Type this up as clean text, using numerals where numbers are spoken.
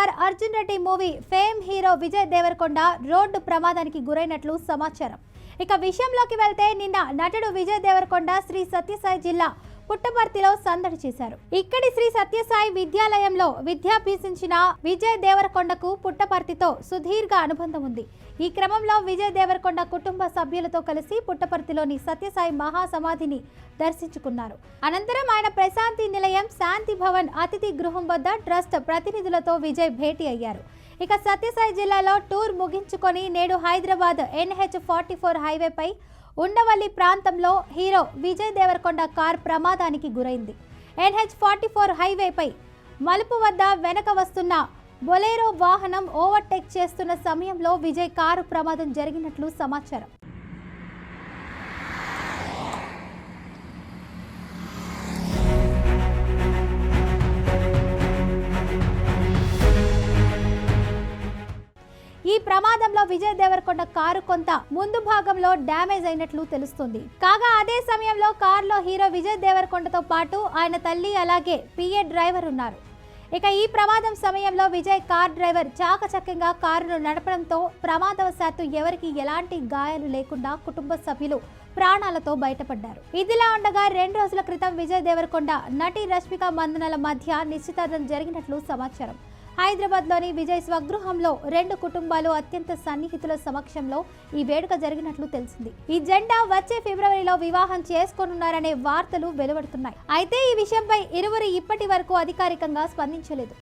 Star Arjun Reddy movie fame hero Vijay Deverakonda road ప్రమాదానికి గురైనట్లు సమాచారం. ఇక విషయంలోకి వెళ్తే నిన్న నటుడు విజయ్ దేవరకొండ శ్రీ సత్యసాయి జిల్లా పుట్టపర్తిలో సందడి చేశారు. ఇక్కడి శ్రీ సత్యసాయి విద్యాలయంలో విద్యాభ్యసించిన విజయ్ దేవరకొండకు పుట్టపర్తితో సుదీర్ఘ అనుబంధం ఉంది. ఈ క్రమంలో విజయ్ దేవరకొండ కుటుంబ సభ్యులతో కలిసి పుట్టపర్తిలోని సత్యసాయి మహాసమాధిని దర్శించుకున్నారు. అనంతరం ఆయన ప్రశాంతి నిలయం, శాంతి భవన్ అతిథి గృహం వద్ద ట్రస్ట్ ప్రతినిధులతో విజయ్ భేటీ అయ్యారు. ఇక సత్యసాయి జిల్లాలో టూర్ ముగించుకొని నేడు హైదరాబాద్ NH-44 హైవేపై ఉండవల్లి ప్రాంతంలో హీరో విజయ్ దేవరకొండ కార్ ప్రమాదానికి గురైంది. NH-44 హైవేపై మలుపు వద్ద వెనక వస్తున్న బొలేరో వాహనం ఓవర్టేక్ చేస్తున్న సమయంలో విజయ్ కారు ప్రమాదం జరిగినట్లు సమాచారం. ఈ ప్రమాదంలో విజయ్ దేవరకొండ కారు కొంత ముందు భాగంలో డ్యామేజ్ అయినట్లు తెలుస్తుంది. కాగా అదే సమయంలో కారులో హీరో విజయ్ దేవరకొండతో పాటు ఆయన తల్లి అలాగే PA డ్రైవర్ ఉన్నారు. ఇక ఈ ప్రమాదం సమయంలో విజయ్ కార్ డ్రైవర్ చాకచక్యంగా కారును నడపడంతో ప్రమాదవశాత్తు ఎవరికి ఎలాంటి గాయాలు లేకుండా కుటుంబ సభ్యులు ప్రాణాలతో బయటపడ్డారు. ఇదిలా ఉండగా 2 రోజుల క్రితం విజయ్ దేవరకొండ నటి రష్మిక మందనల మధ్య నిశ్చితార్థం జరిగినట్లు సమాచారం. హైదరాబాద్లోని విజయ్ స్వగృహంలో 2 కుటుంబాలు అత్యంత సన్నిహితుల సమక్షంలో ఈ వేడుక జరిగినట్లు తెలిసింది. ఈ జంట వచ్చే ఫిబ్రవరిలో వివాహం చేసుకోనున్నారనే వార్తలు వెలువడుతున్నాయి. అయితే ఈ విషయంపై ఇరువురు ఇప్పటి వరకు అధికారికంగా స్పందించలేదు.